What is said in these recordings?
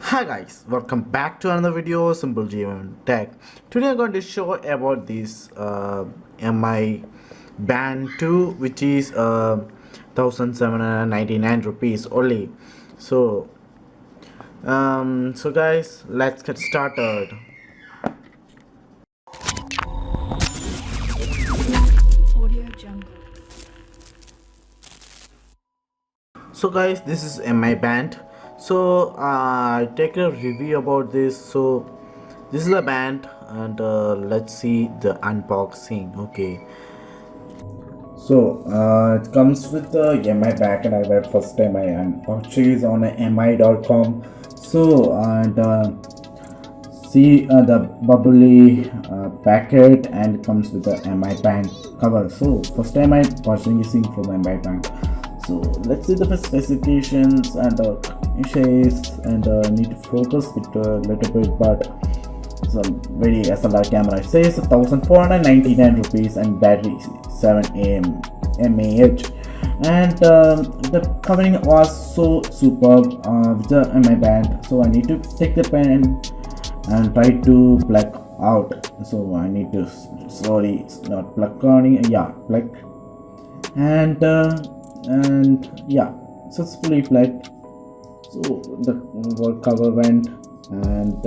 Hi guys, welcome back to another video. Simple Jeevan Tech. Today I'm going to show about this MI Band 2, which is 1799 rupees only. So guys, let's get started. Audio Jungle. So guys, this is MI Band. So I take a review about this. So this is the band, and let's see the unboxing. Okay. So it comes with the MI pack, and I went first time I purchased on mi.com. So and see the bubbly packet, and comes with the MI band cover. So first time I purchasing from MI band. So let's see the specifications and issues, and need to focus it a little bit, but some very SLR camera. It says 1499 rupees and battery 7 mAh, and the covering was so superb with the MI band. So I need to take the pen and try to plug out. So I need to slowly not plug on, yeah, plug, and yeah, successfully plugged. So the wall cover went, and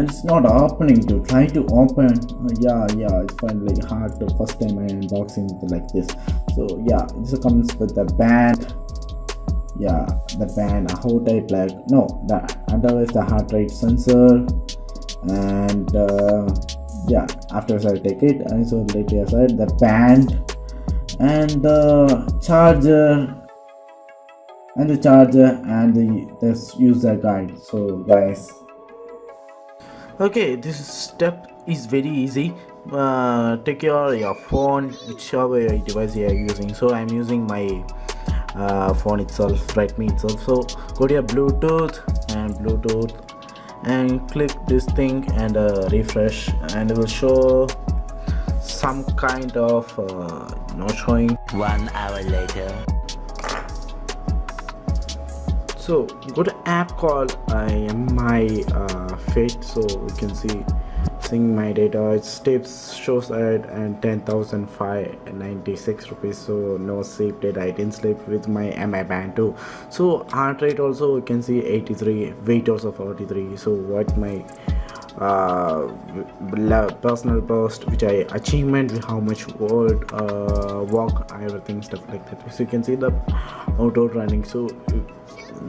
it's not opening. To try to open, yeah, it's finally hard to first time I unboxing like this. So yeah, this comes with the band. Yeah, the band, a whole type plug. No, the otherwise the heart rate sensor, and yeah, afterwards I'll take it. And so later aside the band, and the charger, and the user guide. So guys, okay, this step is very easy. Take your phone, whichever your device you are using. So I'm using my phone itself, Redmi itself. So go to your Bluetooth, and click this thing, and refresh, and it will show some kind of not showing. 1 hour later. So go to app called my Fate. So you can see seeing my data. It steps shows at and 10,596 rupees. So no sleep data. I didn't sleep with my MI band too. So heart rate also you can see 83, weight also 43. So what my personal post, which I achievement, with how much word walk, everything stuff like that. So you can see the auto running. So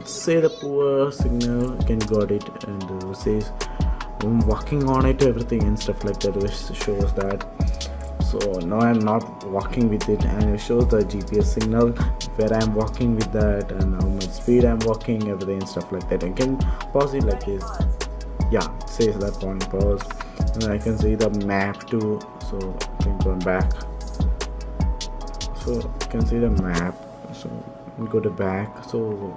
say the poor signal, you can got it, and says I'm walking on it, everything and stuff like that, which shows that. So now I'm not walking with it, and it shows the GPS signal where I'm walking with that, and how much speed I'm walking, everything and stuff like that. I can pause it like this. Yeah, it says that one pause, and I can see the map too. So I can go back. So you can see the map. So we go to back. So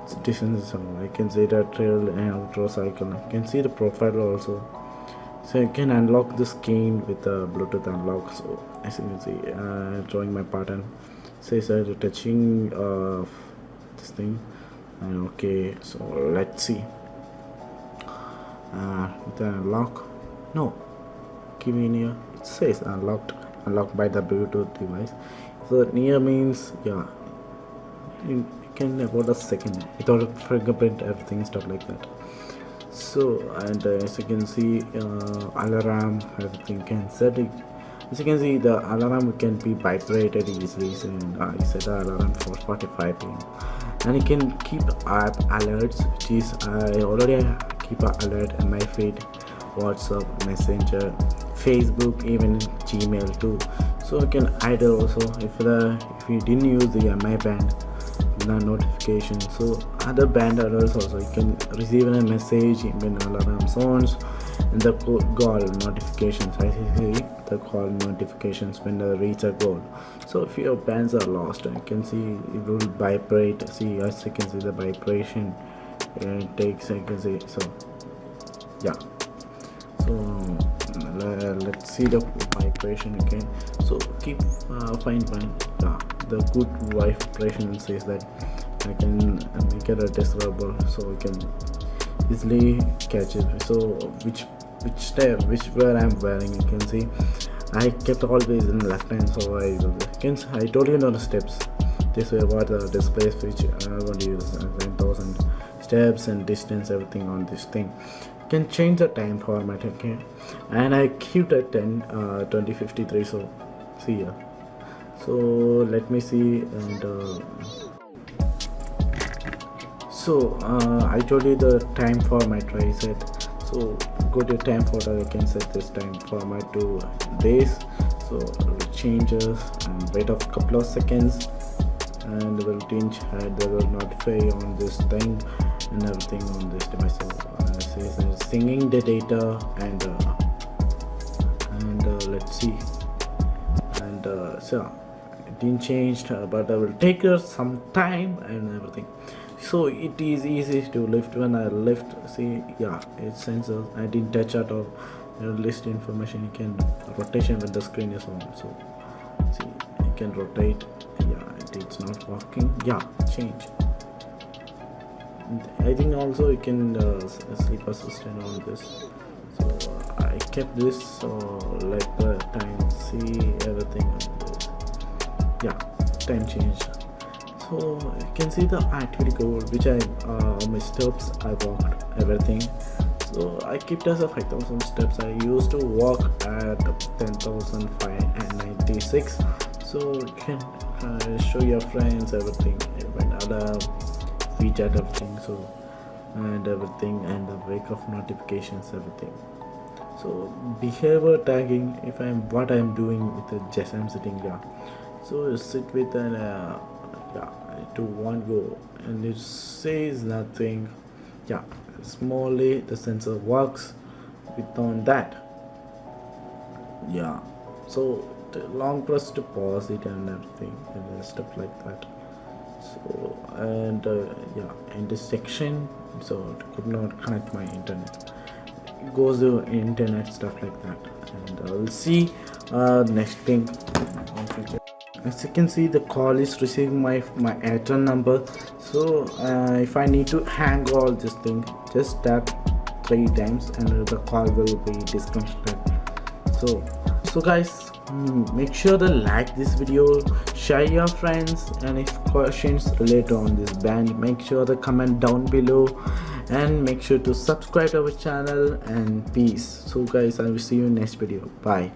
it's distance. So I can see the trail and outro cycle. I can see the profile also. So you can unlock the screen with the Bluetooth unlock. So as you can see, drawing my pattern. Says that touching this thing, and okay. So let's see. The unlock, no, give me near. It says unlocked by the Bluetooth device. So near means, yeah, you can about a second without a fingerprint, everything stuff like that. So and as you can see, alarm, everything can set it. As you can see, the alarm can be vibrated easily. So I set the alarm for 45 p.m. and you can keep app alerts, which is I already keep an alert in my feed, WhatsApp, Messenger, Facebook, even Gmail too. So you can idle also if you didn't use the MI band, the notification. So other band alerts also, you can receive a message when alarm sounds, and the call notifications. I see the call notifications when they reach a goal. So if your bands are lost, you can see it will vibrate. See, as you can see the vibration, and it takes, I can see. So yeah, so let's see the vibration again. So keep fine, the good vibration says that I can make it adjustable so we can easily catch it. So which step, which where I'm wearing, you can see I kept always in left hand, so I told you know the steps. This way what the displays which I'm going to use 10,000 steps and distance, everything on this thing. You can change the time format, okay, and I keep it 2053. So see here. So let me see, and I told you the time format, right? Set. So go to time format, you can set this time format to days. So it changes and wait a couple of seconds, and will change they will notify on this thing and everything on this device. So says singing the data, and let's see, and so it didn't change, but I will take some time and everything. So it is easy to lift. When I lift, see, yeah, it sensors. I didn't touch at all. List information. You can rotation when the screen is on. So see, you can rotate. Yeah, it's not working. Yeah, change. I think also you can sleep assistant on this. So I kept this like the time. See everything on this. Yeah, time change. So you can see the activity goal, which I my steps I walked everything. So I kept as a 5,000 steps. I used to walk at 10,596. So you can show your friends everything, even other WeChat everything. So and everything, and the wake of notifications everything. So behavior tagging, if I'm what I'm doing with the just I'm sitting here. So you sit with an yeah, to one go, and it says nothing. Yeah, smallly the sensor works with on that. Yeah, so the long press to pause it and everything and stuff like that. So and yeah, in this section, so it could not connect my internet. It goes to internet, stuff like that, and I'll see next thing. As you can see, the call is receiving my Airtel number. So if I need to hang all this thing, just tap 3 times and the call will be disconnected. So guys, make sure to like this video, share your friends, and if questions related on this band, make sure to comment down below, and make sure to subscribe to our channel, and peace. So guys, I will see you in next video. Bye.